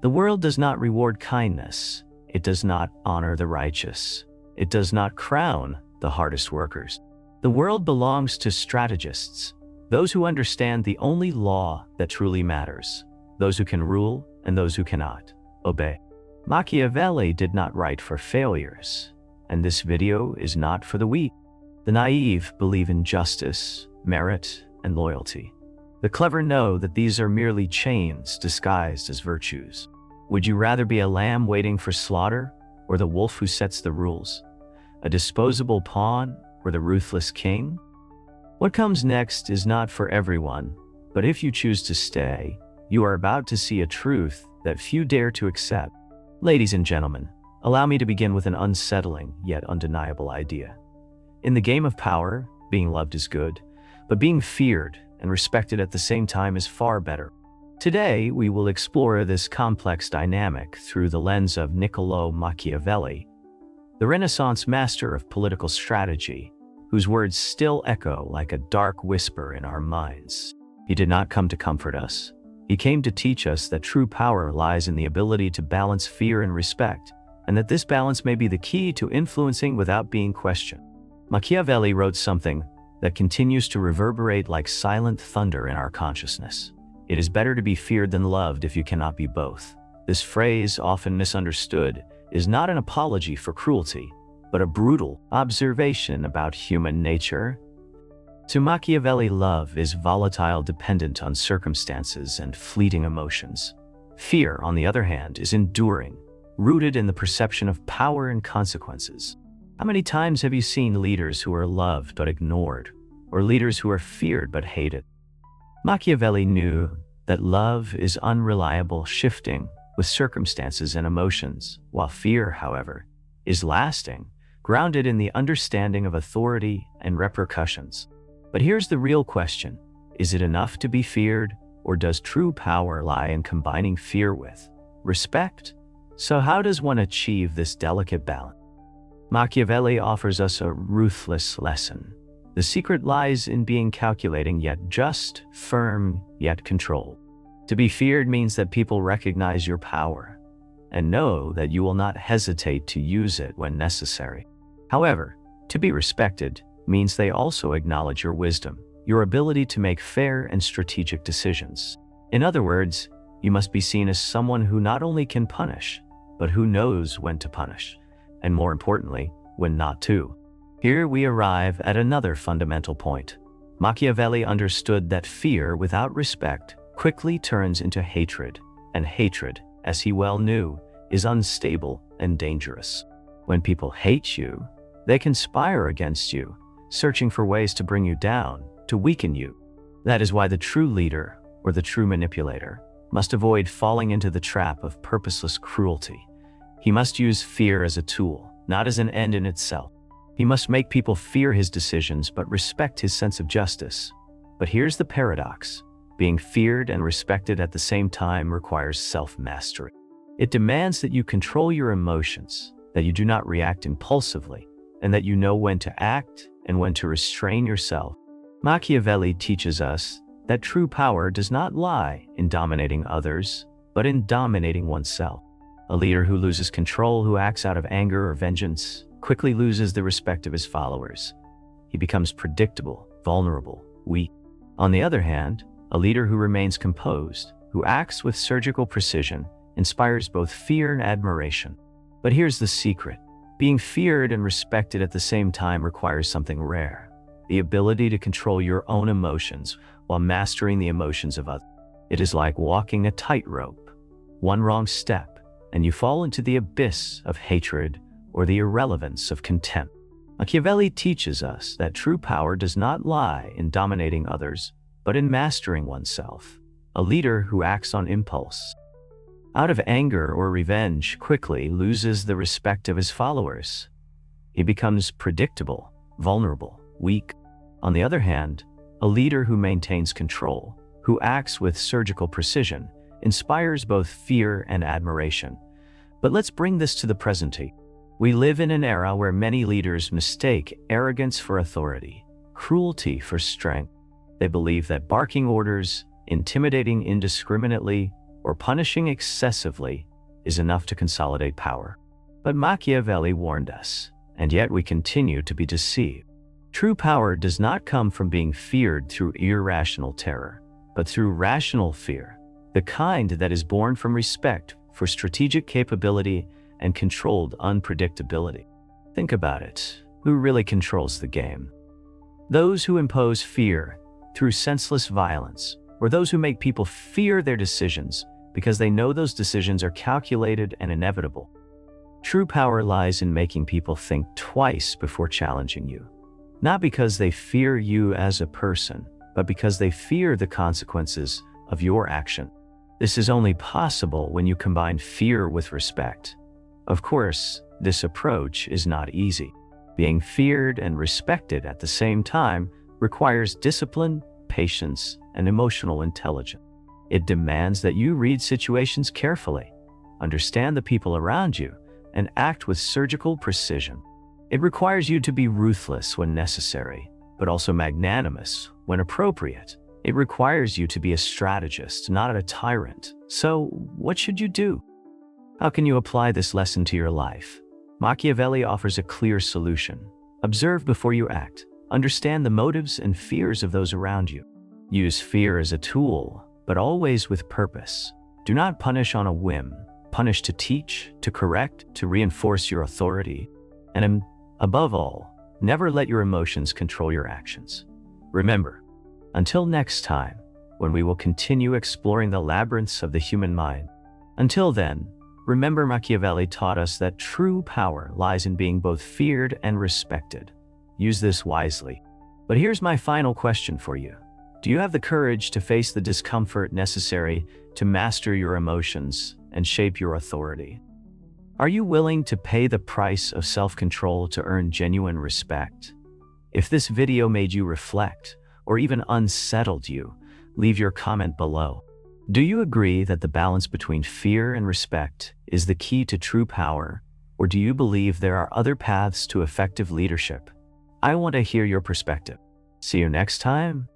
The world does not reward kindness. It does not honor the righteous. It does not crown the hardest workers. The world belongs to strategists, those who understand the only law that truly matters, those who can rule and those who cannot obey. Machiavelli did not write for failures, and this video is not for the weak. The naive believe in justice, merit, and loyalty. The clever know that these are merely chains disguised as virtues. Would you rather be a lamb waiting for slaughter, or the wolf who sets the rules? A disposable pawn, or the ruthless king? What comes next is not for everyone, but if you choose to stay, you are about to see a truth that few dare to accept. Ladies and gentlemen, allow me to begin with an unsettling yet undeniable idea. In the game of power, being loved is good, but being feared and respected at the same time is far better. Today, we will explore this complex dynamic through the lens of Niccolò Machiavelli, the Renaissance master of political strategy, whose words still echo like a dark whisper in our minds. He did not come to comfort us. He came to teach us that true power lies in the ability to balance fear and respect, and that this balance may be the key to influencing without being questioned. Machiavelli wrote something that continues to reverberate like silent thunder in our consciousness. It is better to be feared than loved if you cannot be both. This phrase, often misunderstood, is not an apology for cruelty, but a brutal observation about human nature. To Machiavelli, love is volatile, dependent on circumstances and fleeting emotions. Fear, on the other hand, is enduring, rooted in the perception of power and consequences. How many times have you seen leaders who are loved but ignored, or leaders who are feared but hated? Machiavelli knew that love is unreliable, shifting with circumstances and emotions, while fear, however, is lasting, grounded in the understanding of authority and repercussions. But here's the real question. Is it enough to be feared, or does true power lie in combining fear with respect? So how does one achieve this delicate balance? Machiavelli offers us a ruthless lesson. The secret lies in being calculating yet just, firm yet controlled. To be feared means that people recognize your power and know that you will not hesitate to use it when necessary. However, to be respected means they also acknowledge your wisdom, your ability to make fair and strategic decisions. In other words, you must be seen as someone who not only can punish, but who knows when to punish, and more importantly, when not to. Here we arrive at another fundamental point. Machiavelli understood that fear without respect quickly turns into hatred, and hatred, as he well knew, is unstable and dangerous. When people hate you, they conspire against you, searching for ways to bring you down, to weaken you. That is why the true leader, or the true manipulator, must avoid falling into the trap of purposeless cruelty. He must use fear as a tool, not as an end in itself. He must make people fear his decisions but respect his sense of justice. But here's the paradox. Being feared and respected at the same time requires self-mastery. It demands that you control your emotions, that you do not react impulsively, and that you know when to act and when to restrain yourself. Machiavelli teaches us that true power does not lie in dominating others, but in dominating oneself. A leader who loses control, who acts out of anger or vengeance, quickly loses the respect of his followers. He becomes predictable, vulnerable, weak. On the other hand, a leader who remains composed, who acts with surgical precision, inspires both fear and admiration. But here's the secret. Being feared and respected at the same time requires something rare: the ability to control your own emotions while mastering the emotions of others. It is like walking a tightrope. One wrong step, and you fall into the abyss of hatred or the irrelevance of contempt. Machiavelli teaches us that true power does not lie in dominating others, but in mastering oneself. A leader who acts on impulse, out of anger or revenge, quickly loses the respect of his followers. He becomes predictable, vulnerable, weak. On the other hand, a leader who maintains control, who acts with surgical precision, inspires both fear and admiration. But let's bring this to the present day. We live in an era where many leaders mistake arrogance for authority, cruelty for strength. They believe that barking orders, intimidating indiscriminately, or punishing excessively is enough to consolidate power. But Machiavelli warned us, and yet we continue to be deceived. True power does not come from being feared through irrational terror, but through rational fear, the kind that is born from respect for strategic capability and controlled unpredictability. Think about it. Who really controls the game? Those who impose fear through senseless violence, or those who make people fear their decisions because they know those decisions are calculated and inevitable? True power lies in making people think twice before challenging you, not because they fear you as a person, but because they fear the consequences of your action. This is only possible when you combine fear with respect. Of course, this approach is not easy. Being feared and respected at the same time requires discipline, patience, and emotional intelligence. It demands that you read situations carefully, understand the people around you, and act with surgical precision. It requires you to be ruthless when necessary, but also magnanimous when appropriate. It requires you to be a strategist, not a tyrant. So, what should you do? How can you apply this lesson to your life? Machiavelli offers a clear solution. Observe before you act. Understand the motives and fears of those around you. Use fear as a tool, but always with purpose. Do not punish on a whim. Punish to teach, to correct, to reinforce your authority. And above all, never let your emotions control your actions. Remember, until next time, when we will continue exploring the labyrinths of the human mind. Until then, remember Machiavelli taught us that true power lies in being both feared and respected. Use this wisely. But here's my final question for you. Do you have the courage to face the discomfort necessary to master your emotions and shape your authority? Are you willing to pay the price of self-control to earn genuine respect? If this video made you reflect, or even unsettled you, leave your comment below. Do you agree that the balance between fear and respect is the key to true power, or do you believe there are other paths to effective leadership? I want to hear your perspective. See you next time.